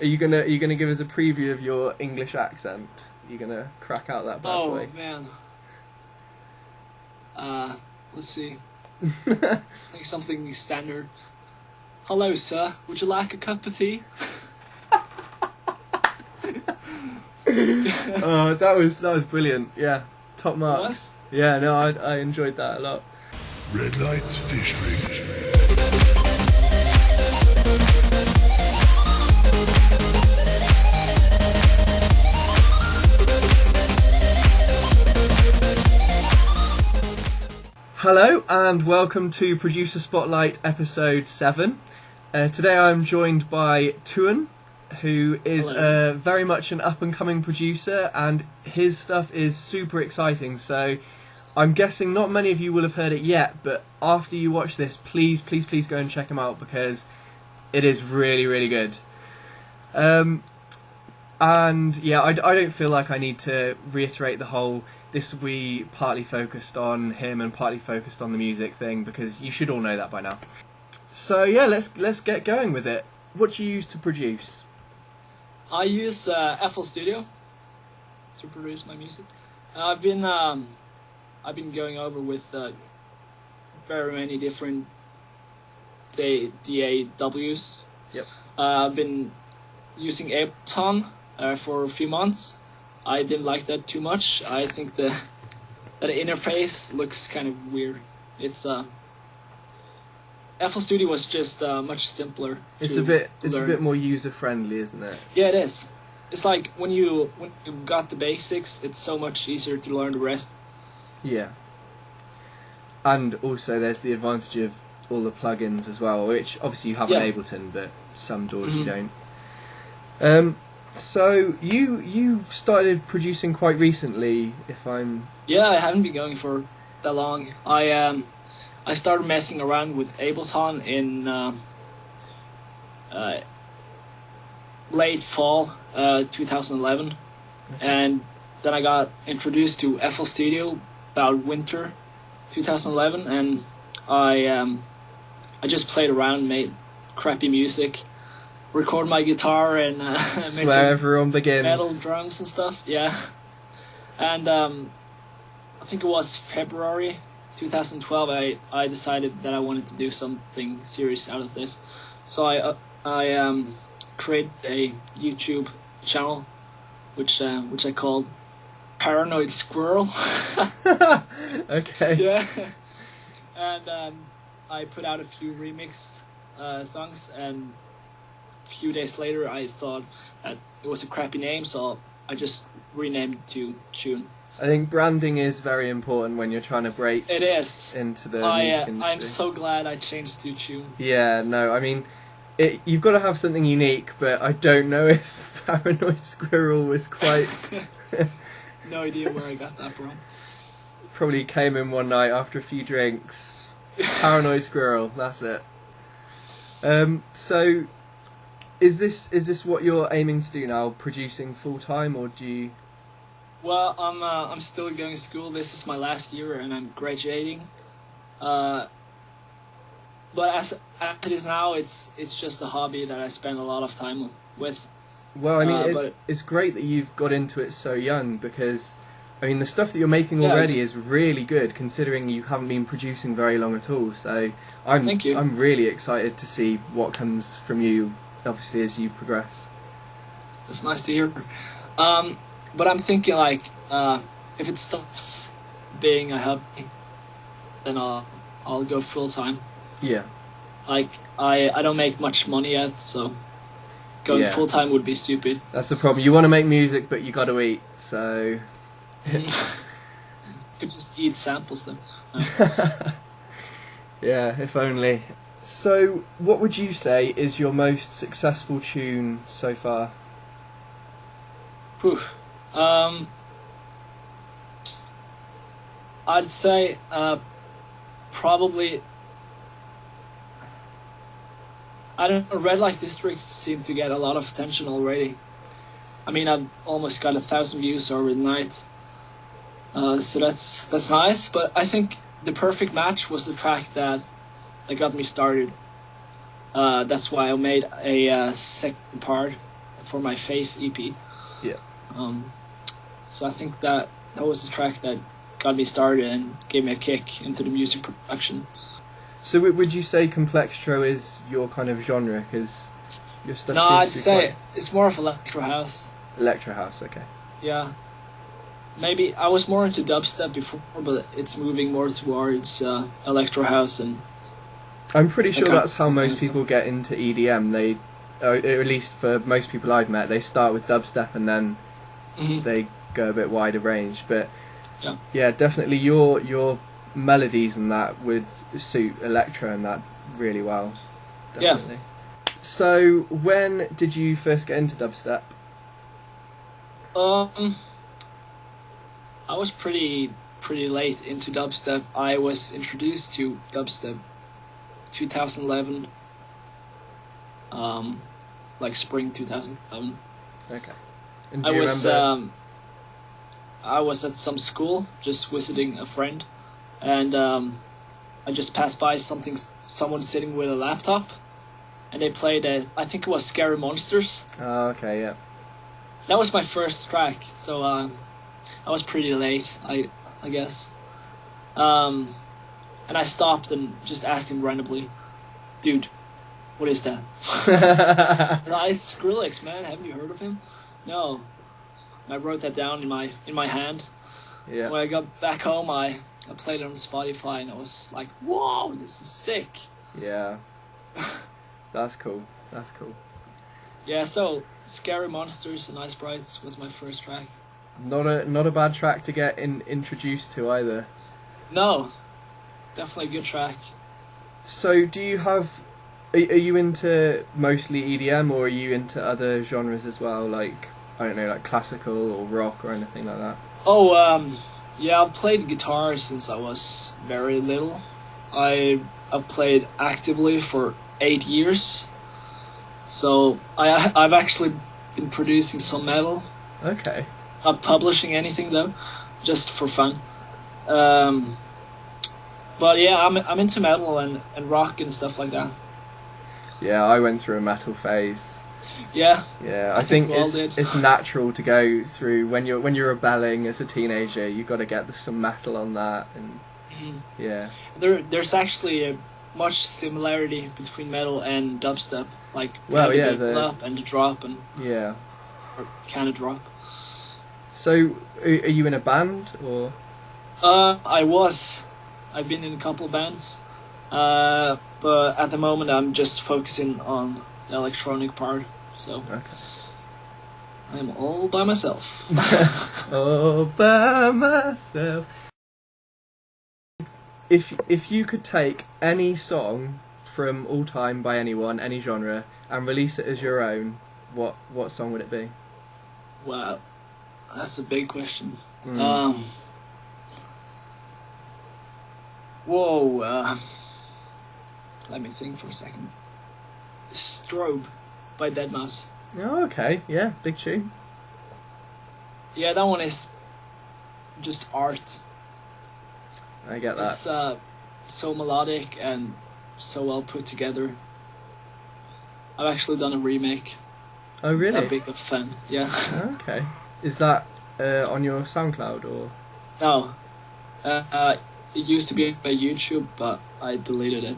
Are you gonna give us a preview of your English accent? Are you gonna crack out that bad boy? Oh man. Let's see. Like something standard. Hello, sir. Would you like a cup of tea? Oh, that was brilliant. Yeah, top marks. Was? Yeah, no, I enjoyed that a lot. Red light district. Hello and welcome to Producer Spotlight episode 7. Today I'm joined by Tuen, who is very much an up-and-coming producer, and his stuff is super exciting. So I'm guessing not many of you will have heard it yet, but after you watch this, please go and check him out because it is really, really good. And yeah, I don't feel like I need to reiterate the whole this will be partly focused on him and partly focused on the music thing, because you should all know that by now. So yeah, let's get going with it. What do you use to produce? I use FL Studio to produce my music. I've been going over with very many different DAWs. Yep. I've been using Ableton for a few months. I didn't like that too much. I think that the interface looks kind of weird. It's FL Studio was just much simpler. It's a bit more user friendly, isn't it? Yeah, it is. It's like when you've got the basics, it's so much easier to learn the rest. Yeah. And also there's the advantage of all the plugins as well, which obviously you have on Ableton, but some DAWs you don't. So you started producing quite recently, if I'm... Yeah, I haven't been going for that long. I started messing around with Ableton in late fall 2011, and then I got introduced to FL Studio about winter 2011, and I just played around, made crappy music, recorded my guitar, and made some everyone begins. metal drums and stuff. Yeah, and I think it was February 2012. I decided that I wanted to do something serious out of this, so I created a YouTube channel, which I called Paranoid Squirrel. Okay. Yeah, and I put out a few remix songs, and a few days later I thought that it was a crappy name, so I just renamed it to Tune. I think branding is very important when you're trying to break It is. into the music industry. I'm so glad I changed to Tune. Yeah, no, I mean, you've got to have something unique, but I don't know if Paranoid Squirrel was quite... No idea where I got that from. Probably came in one night after a few drinks. Paranoid Squirrel, that's it. So, is this what you're aiming to do now, producing full time, or do you... Well, I'm still going to school. This is my last year, and I'm graduating. But as it is now, it's just a hobby that I spend a lot of time with. Well, I mean, it's great that you've got into it so young, because, I mean, the stuff that you're making already is really good, considering you haven't been producing very long at all. So Thank you. I'm really excited to see what comes from you, obviously, as you progress. That's nice to hear. But I'm thinking, like, if it stops being a hobby, then I'll go full time. Yeah. Like, I don't make much money yet, so going full time would be stupid. That's the problem. You want to make music, but you got to eat. So. You could just eat samples then. Yeah, if only. So, what would you say is your most successful tune so far? Whew. I'd say probably, I don't know, Red Light District seemed to get a lot of attention already. I mean, I've almost got 1,000 views over the night, so that's nice. But I think the perfect match was the track that got me started. That's why I made a second part for my Faith EP. Yeah. So I think that was the track that got me started and gave me a kick into the music production. So would you say complextro is your kind of genre? Because your stuff No, seems I'd to be say it's more of electro house. electro house. Okay. Yeah. Maybe I was more into dubstep before, but it's moving more towards electro house, and I'm pretty sure Okay. that's how most people get into EDM. They, or at least for most people I've met, they start with dubstep and then they go a bit wider range. But yeah, definitely your melodies and that would suit electro and that really well. Definitely. Yeah. So when did you first get into dubstep? I was pretty late into dubstep. I was introduced to dubstep 2011, like spring 2011. Okay. And do you remember? I was at some school just visiting a friend, and I just passed by someone sitting with a laptop, and they played I think it was Scary Monsters. Oh, okay, yeah. That was my first track, so I was pretty late, I guess. And I stopped and just asked him randomly, "Dude, what is that?" No, it's Skrillex, man. Haven't you heard of him? No. I wrote that down in my hand. Yeah. When I got back home, I played it on Spotify, and I was like, "Whoa, this is sick." Yeah. That's cool. That's cool. Yeah, so Scary Monsters and Ice Sprites was my first track. Not a bad track to get introduced to either. No, definitely a good track. So do you have? Are you into mostly EDM, or are you into other genres as well, like I don't know, like classical or rock or anything like that? Oh, yeah, I've played guitar since I was very little. I've played actively for 8 years. So I've actually been producing some metal. Okay. Not publishing anything though, just for fun. But yeah, I'm into metal and rock and stuff like that. Yeah, I went through a metal phase. Yeah. Yeah, I think we all did. it's natural to go through when you're rebelling as a teenager. You've got to get some metal on that, and yeah. There's actually a much similarity between metal and dubstep, like the up and the drop and yeah, or kind of drop. So, are you in a band or? I've been in a couple bands, but at the moment I'm just focusing on the electronic part. So I'm all by myself. All by myself. If you could take any song from all time by anyone, any genre, and release it as your own, what song would it be? Wow, that's a big question. Whoa. Let me think for a second. Strobe by Deadmau5. Oh, okay. Yeah, big tune. Yeah, that one is just art. I get that. It's so melodic and so well put together. I've actually done a remake. Oh, really? That big of a fan, yeah. Okay. Is that on your SoundCloud or? No. It used to be on YouTube, but I deleted it.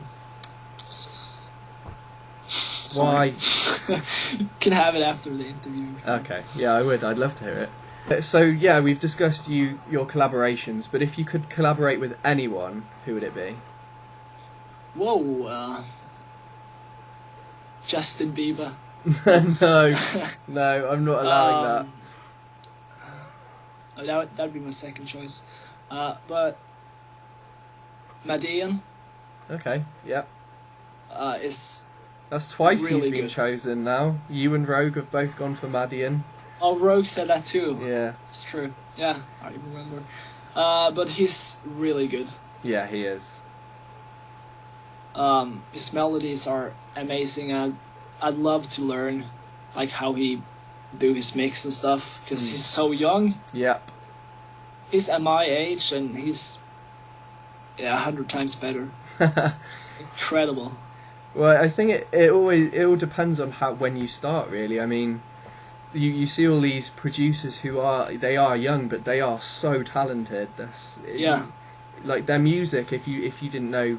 Why? You can have it after the interview. Okay. Yeah, I would. I'd love to hear it. So yeah, we've discussed your collaborations, but if you could collaborate with anyone, who would it be? Whoa. Justin Bieber. No, I'm not allowing that. That'd be my second choice. But Madian. Okay. Yeah. Is. That's twice really he's been good. chosen now. You and Rogue have both gone for Madian. Oh, Rogue said that too. Yeah. It's true. Yeah, I remember. But he's really good. Yeah, he is. His melodies are amazing. I'd love to learn like how he do his mix and stuff because he's so young. Yep. He's at my age and he's 100 times better. It's incredible. Well, I think it all depends on when you start, really. I mean, you see all these producers who are young, but they are so talented. Like their music. If you didn't know,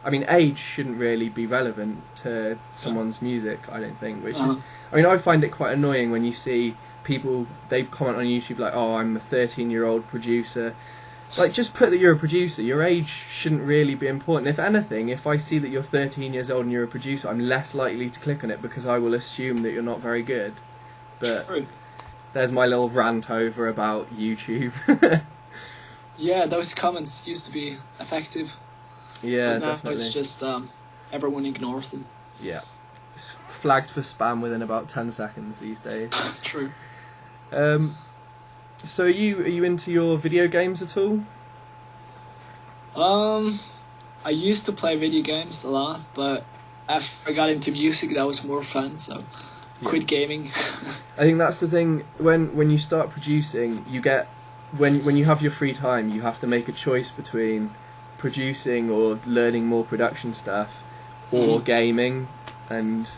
I mean, age shouldn't really be relevant to someone's music. I don't think. Which is, I mean, I find it quite annoying when you see people, they comment on YouTube like, "Oh, I'm a 13-year-old producer." Like, just put that you're a producer. Your age shouldn't really be important. If anything, if I see that you're 13 years old and you're a producer, I'm less likely to click on it because I will assume that you're not very good. But True. There's my little rant over about YouTube. Yeah, those comments used to be effective. Yeah, but now definitely. it's just everyone ignores them. Yeah. It's flagged for spam within about 10 seconds these days. True. So are you into your video games at all? I used to play video games a lot, but after I got into music, that was more fun, so quit gaming. I think that's the thing, when you start producing, you get, when you have your free time, you have to make a choice between producing or learning more production stuff or gaming, and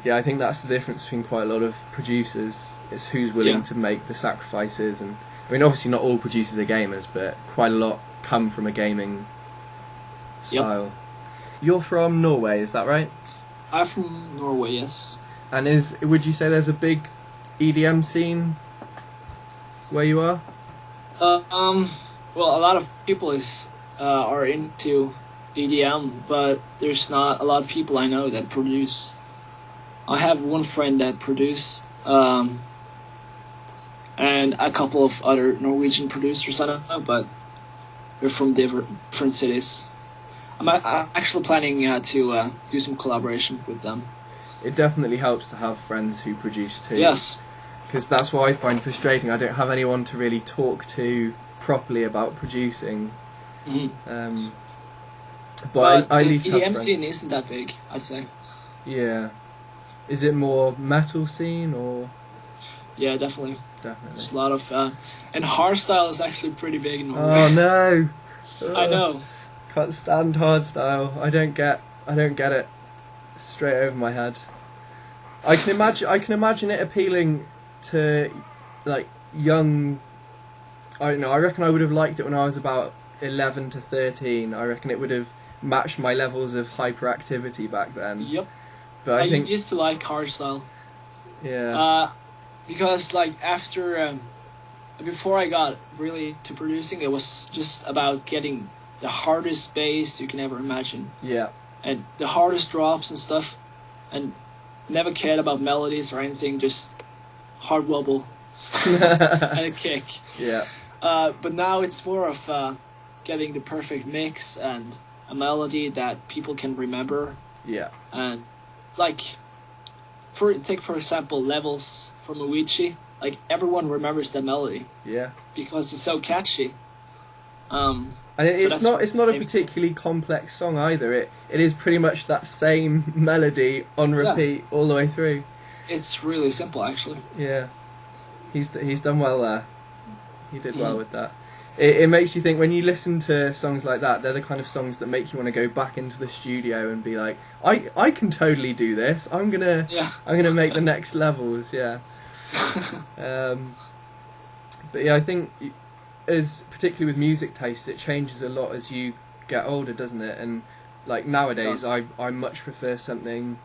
yeah, I think that's the difference between quite a lot of producers, is who's willing to make the sacrifices. And I mean, obviously not all producers are gamers, but quite a lot come from a gaming style. You're from Norway, is that right? I'm from Norway, yes. And would you say there's a big EDM scene where you are? Well, a lot of people are into EDM, but there's not a lot of people I know that produce. I have one friend that produce, and a couple of other Norwegian producers I know, but they're from different cities. I'm actually planning to do some collaboration with them. It definitely helps to have friends who produce too. Yes. Because that's what I find frustrating. I don't have anyone to really talk to properly about producing. Mm-hmm. But I at least the have EDM friends. scene isn't that big, I'd say. Yeah. Is it more metal scene or? Yeah, definitely. Definitely. There's a lot of and hardstyle is actually pretty big in Norway. Oh no! I know. Can't stand hardstyle. I don't get it. Straight over my head. I can imagine it appealing to like young. I don't know. I reckon I would have liked it when I was about 11 to 13. I reckon it would have matched my levels of hyperactivity back then. Yep. But I think used to like hardstyle. yeah. Because like after before I got really to producing, it was just about getting the hardest bass you can ever imagine. Yeah. And the hardest drops and stuff, and never cared about melodies or anything, just hard wobble and a kick. Yeah. But now it's more of getting the perfect mix and a melody that people can remember. Yeah. And like, take for example Levels from Luigi. Like everyone remembers that melody Yeah. because it's so catchy. And it's not a maybe- particularly complex song either. It is pretty much that same melody on repeat all the way through. It's really simple, actually. Yeah, he's done well there. He did well with that. It makes you think when you listen to songs like that. They're the kind of songs that make you want to go back into the studio and be like, I can totally do this. I'm gonna make the next levels. Yeah. But yeah, I think as particularly with music tastes, it changes a lot as you get older, doesn't it? And like nowadays, I much prefer something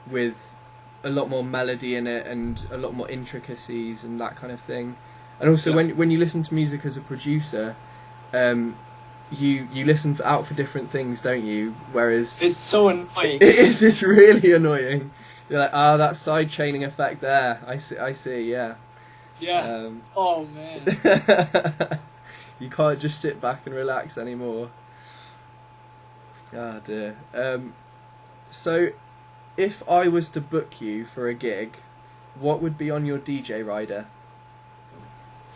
with a lot more melody in it and a lot more intricacies and that kind of thing. And also, when you listen to music as a producer, you listen out for different things, don't you? Whereas It's so annoying. it's really annoying. You're like, that side chaining effect there. I see. Yeah. Yeah. Oh man. You can't just sit back and relax anymore. Ah dear. So, if I was to book you for a gig, what would be on your DJ rider?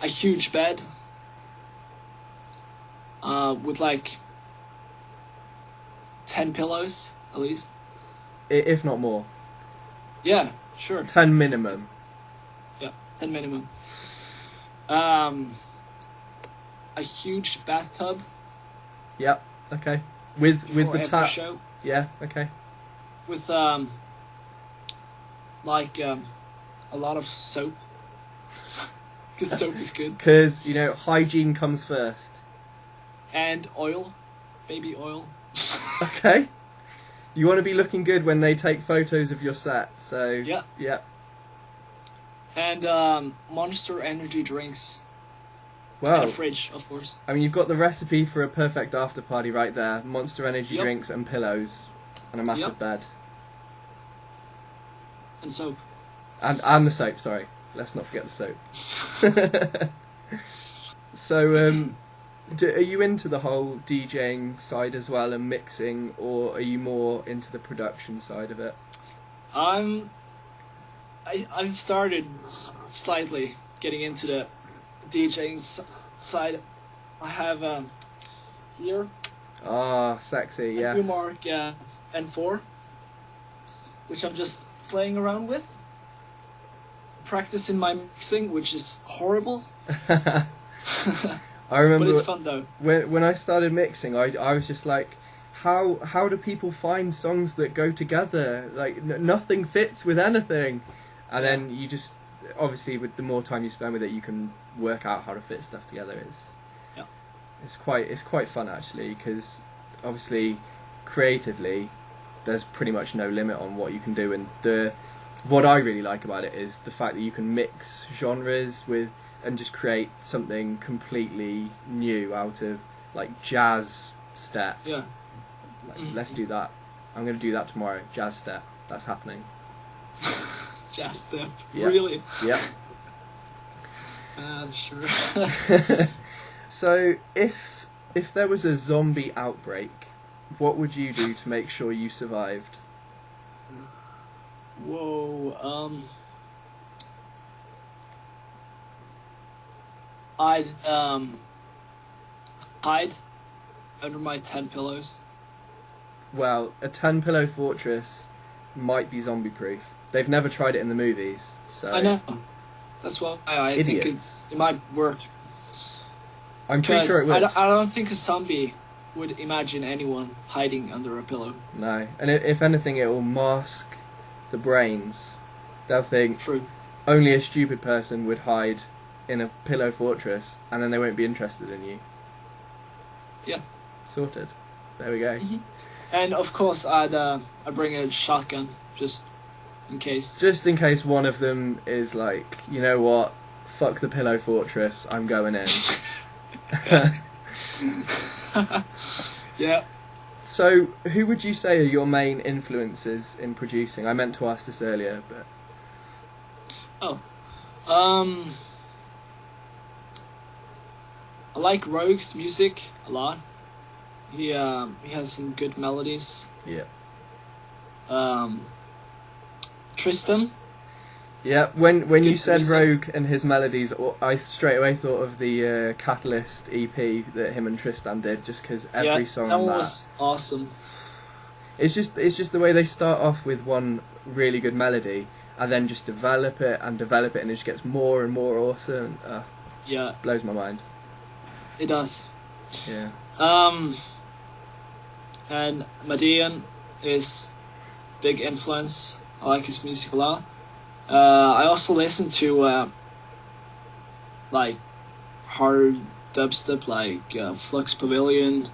A huge bed. With like 10 pillows at least. If not more. Yeah, sure. 10 minimum. Yeah, 10 minimum. A huge bathtub. Yep. Okay. With for the every tap. show. Yeah. Okay. With like a a lot of soap. Because soap is good. Because, you know, hygiene comes first. And oil. Baby oil. Okay. You want to be looking good when they take photos of your set, so... Yeah. And Monster energy drinks. Well, and a fridge, of course. I mean, you've got the recipe for a perfect after party right there. Monster energy drinks and pillows. And a massive bed. And soap. And the soap, sorry. Let's not forget the soap. So, are you into the whole DJing side as well and mixing, or are you more into the production side of it? I've started slightly getting into the DJing side. I have here. Ah, sexy, yes. Newmark N4, which I'm just playing around with. Practicing my mixing, which is horrible. I remember, but it's fun though. When I started mixing, I was just like, how do people find songs that go together? Like nothing fits with anything, and then you just obviously with the more time you spend with it, you can work out how to fit stuff together. It's quite fun actually, because obviously creatively, there's pretty much no limit on what you can do, and what I really like about it is the fact that you can mix genres and just create something completely new out of like jazz step. Yeah. Let's do that. I'm going to do that tomorrow. Jazz step. That's happening. Jazz step. Yeah. Really? Yeah. Sure. So if there was a zombie outbreak, what would you do to make sure you survived? Whoa. I'd hide under my 10 pillows. Well, a 10-pillow fortress might be zombie-proof. They've never tried it in the movies, so... I know. That's why I think it might work. I'm pretty sure it would. I don't think a zombie would imagine anyone hiding under a pillow. No. And if anything, it will mask the brains. They'll think only a stupid person would hide in a pillow fortress, and then they won't be interested in you. Yeah. Sorted. There we go. Mm-hmm. And of course, I'd bring a shotgun just in case. Just in case one of them is like, you know what? Fuck the pillow fortress. I'm going in. Yeah. So, who would you say are your main influences in producing? I meant to ask this earlier, but... I like Rogue's music a lot. He has some good melodies. Yeah. Tristan. Yeah, when you said Rogue and his melodies, I straight away thought of the Catalyst EP that him and Tristan did, just because every song on that was awesome. It's just the way they start off with one really good melody and then just develop it, and it just gets more and more awesome. Yeah, blows my mind. It does. Yeah. And Madian is big influence. I like his music a lot. I also listen to like hard dubstep, like Flux Pavilion,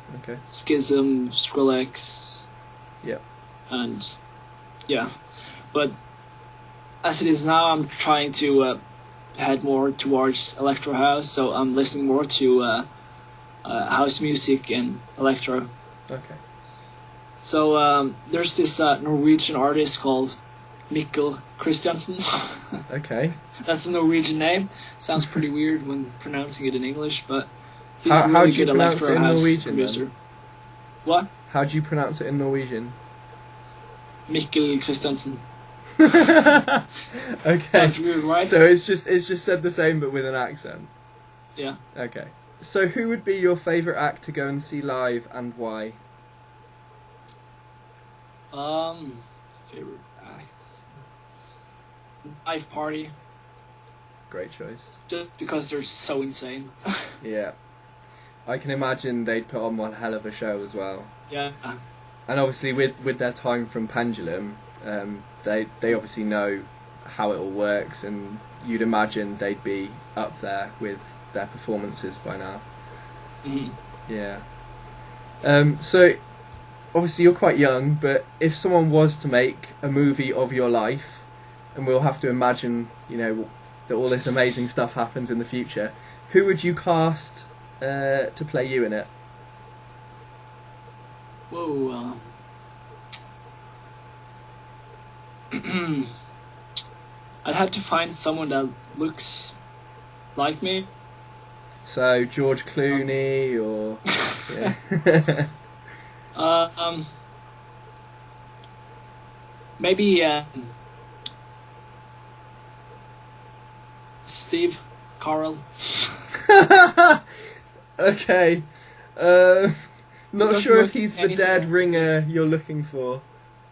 Schism, Skrillex. Yeah. And yeah, but as it is now, I'm trying to head more towards electro house, so I'm listening more to house music and electro. Okay. So there's this Norwegian artist called Mikkel Christiansen. Okay. That's a Norwegian name. Sounds pretty weird when pronouncing it in English, but he's how a really do you good pronounce electro it in house Norwegian, producer. then? What? How do you pronounce it in Norwegian? Mikkel Christiansen. Okay. Sounds weird, right? So it's just said the same but with an accent. Yeah. Okay. So who would be your favourite act to go and see live, and why? Favorite acts. Live Party. Great choice. Just because they're so insane. Yeah. I can imagine they'd put on one hell of a show as well. Yeah. And obviously with their time from Pendulum, they obviously know how it all works, and you'd imagine they'd be up there with their performances by now. Mhm. Yeah. So, obviously you're quite young, but if someone was to make a movie of your life, and we'll have to imagine, that all this amazing stuff happens in the future, who would you cast to play you in it? Whoa. I'd have to find someone that looks like me. So George Clooney or yeah. Maybe Steve Carell. Okay. Not doesn't sure look if he's the anything dead like- ringer you're looking for.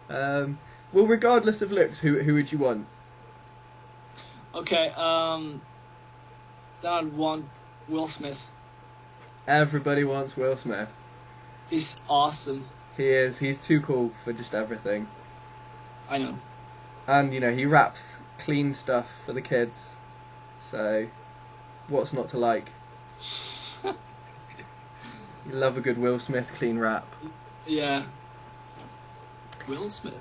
Well, regardless of looks, who would you want? Okay, then I'd want Will Smith. Everybody wants Will Smith. He's awesome. He is. He's too cool for just everything. I know. And, he raps clean stuff for the kids. So, what's not to like? You love a good Will Smith clean rap. Yeah. Will Smith.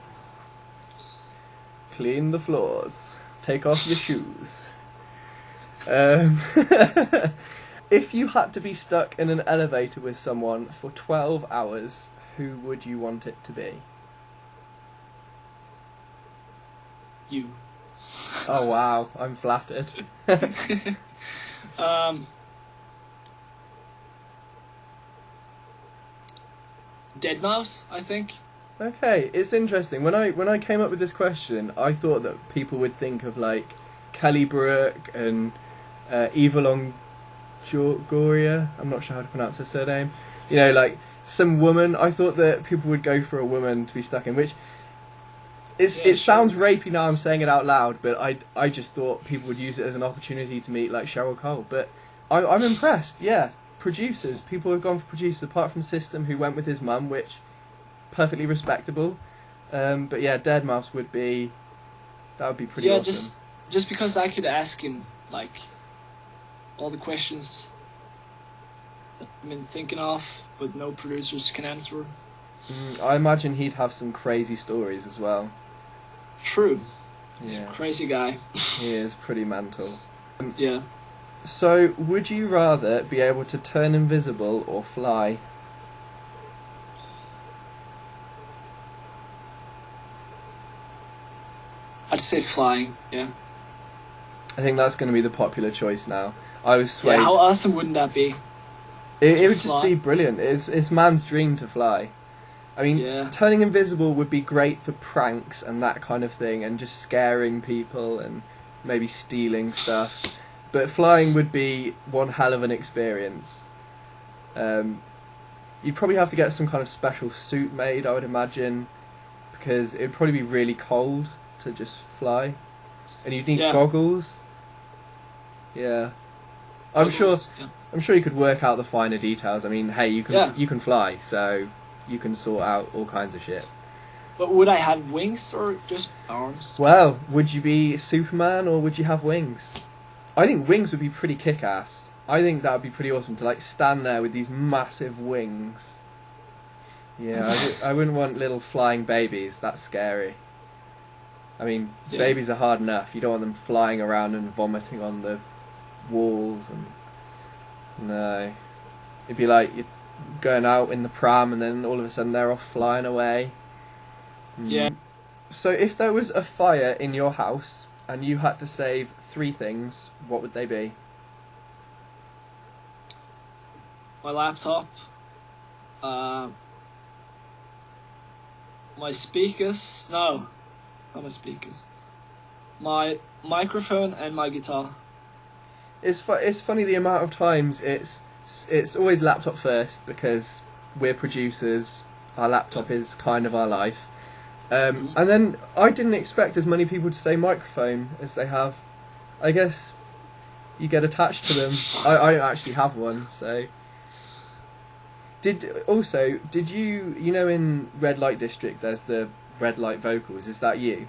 Clean the floors. Take off your shoes. If you had to be stuck in an elevator with someone for 12 hours, who would you want it to be? You. Oh wow, I'm flattered. Deadmau5, I think. Okay, it's interesting. When I came up with this question, I thought that people would think of like Kelly Brook and Eva Longoria. I'm not sure how to pronounce her surname. Like some woman. I thought that people would go for a woman to be stuck in, which it sounds rapey now I'm saying it out loud, but I just thought people would use it as an opportunity to meet like Cheryl Cole. But I'm impressed. Yeah, producers. People have gone for producers apart from System, who went with his mum, which perfectly respectable. But yeah, Deadmau5 would be pretty awesome. just because I could ask him like all the questions that I've been thinking of, but no producers can answer. I imagine he'd have some crazy stories as well. True. He's Yeah. a crazy guy. He is pretty mental. Yeah. So, would you rather be able to turn invisible or fly? I'd say flying, yeah. I think that's going to be the popular choice now. I was swayed. Yeah, how awesome wouldn't that be? It would just Fly. be brilliant. It's man's dream to fly. I mean, Yeah. turning invisible would be great for pranks and that kind of thing, and just scaring people and maybe stealing stuff. But flying would be one hell of an experience. You'd probably have to get some kind of special suit made, I would imagine, because it would probably be really cold to just fly, and you'd need Yeah. goggles. Yeah, I'm sure. Goggles, yeah. I'm sure you could work out the finer details. I mean, hey, you can fly, so you can sort out all kinds of shit. But would I have wings or just arms? Well, would you be Superman or would you have wings? I think wings would be pretty kick-ass. I think that would be pretty awesome to like stand there with these massive wings. Yeah, I wouldn't want little flying babies. That's scary. I mean, Yeah. babies are hard enough. You don't want them flying around and vomiting on the walls and no. It'd be like you're going out in the pram and then all of a sudden they're off flying away. Yeah. So if there was a fire in your house and you had to save 3 things, what would they be? My laptop, my speakers, no, not my speakers, my microphone and my guitar. It's funny the amount of times it's always laptop first because we're producers. Our laptop is kind of our life. And then I didn't expect as many people to say microphone as they have. I guess you get attached to them. I don't actually have one, so. Did you in Red Light District there's the red light vocals, is that you?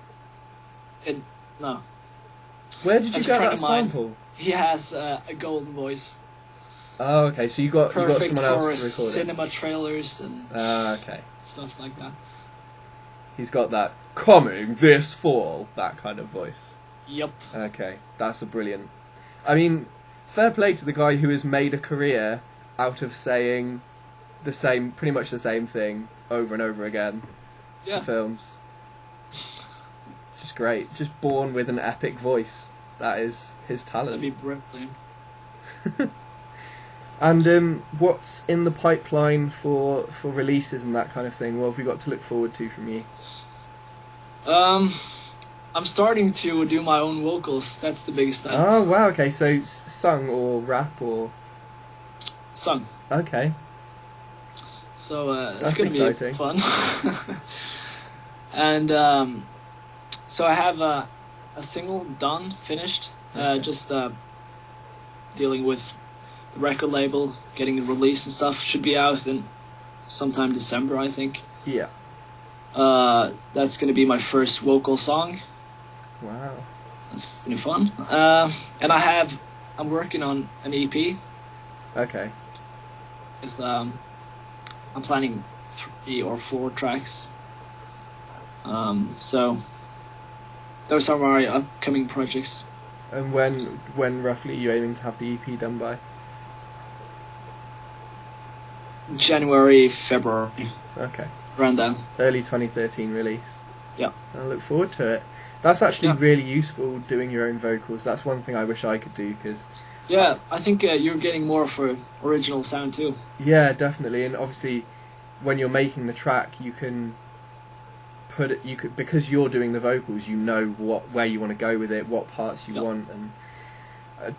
No. Where did you That's a get friend that of mine. sample? He has a golden voice. Oh, okay. So you got Perfect someone for else to record it. cinema trailers and Okay. stuff like that. He's got that coming this fall, that kind of voice. Yep. Okay, that's a brilliant. I mean, fair play to the guy who has made a career out of saying pretty much the same thing over and over again. Yeah. For films. It's just great. Just born with an epic voice. That is his talent. That'd be brilliant. And what's in the pipeline for releases and that kind of thing? What have we got to look forward to from you? I'm starting to do my own vocals. That's the biggest thing. Oh wow, okay. So sung or rap or Sung. okay. So That's it's gonna exciting. be fun. And so I have a single done, finished. Okay. Just dealing with the record label, getting it released and stuff. Should be out in sometime December, I think. Yeah. That's gonna be my first vocal song. Wow. That's gonna be fun. And I'm working on an EP. Okay. With I'm planning 3 or 4 tracks. So those are my upcoming projects. And when roughly are you aiming to have the EP done by? January, February, Okay. around then. Early 2013 release. Yeah. I look forward to it. That's actually Yeah. really useful, doing your own vocals. That's one thing I wish I could do, because Yeah, I think you're getting more for original sound too. yeah, definitely. And obviously, when you're making the track, you can put it. You could, because you're doing the vocals. You know where you want to go with it, what parts you Yeah. want, and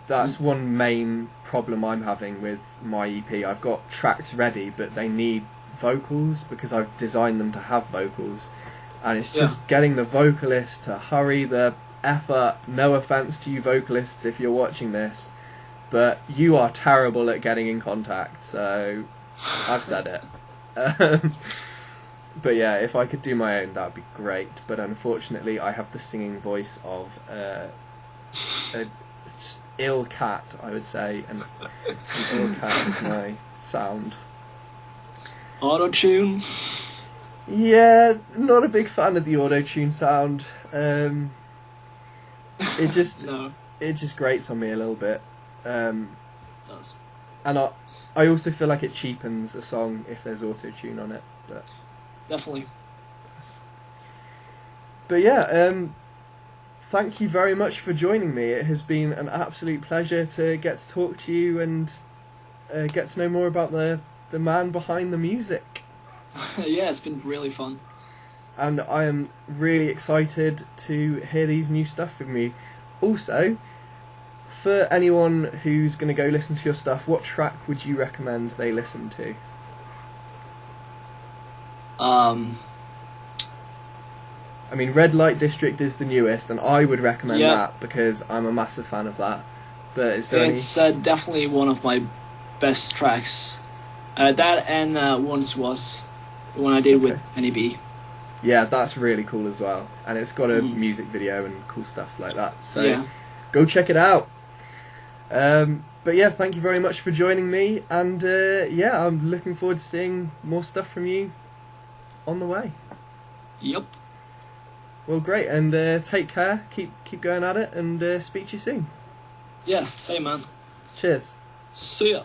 that's one main problem I'm having with my EP. I've got tracks ready, but they need vocals because I've designed them to have vocals, and it's just getting the vocalist to hurry the F up. No offense to you vocalists if you're watching this, but you are terrible at getting in contact, so I've said it. But yeah, if I could do my own, that would be great. But unfortunately, I have the singing voice of a ill cat, I would say, and an ill cat is my sound. Auto-tune. Yeah, not a big fan of the auto-tune sound. It just No, it just grates on me a little bit. it does. And I also feel like it cheapens a song if there's auto-tune on it. Definitely. But yeah, thank you very much for joining me. It has been an absolute pleasure to get to talk to you and get to know more about the man behind the music. Yeah, it's been really fun. And I am really excited to hear these new stuff from you. Also, for anyone who's going to go listen to your stuff, what track would you recommend they listen to? I mean, Red Light District is the newest, and I would recommend that because I'm a massive fan of that. But is there It's definitely one of my best tracks. That and Once Was, the one I did with NEB. Yeah, that's really cool as well. And it's got a music video and cool stuff like that. So Yeah. go check it out. But yeah, thank you very much for joining me. And yeah, I'm looking forward to seeing more stuff from you on the way. Yep. Well, great. And take care. Keep going at it. And speak to you soon. Yes, same man. Cheers. See ya.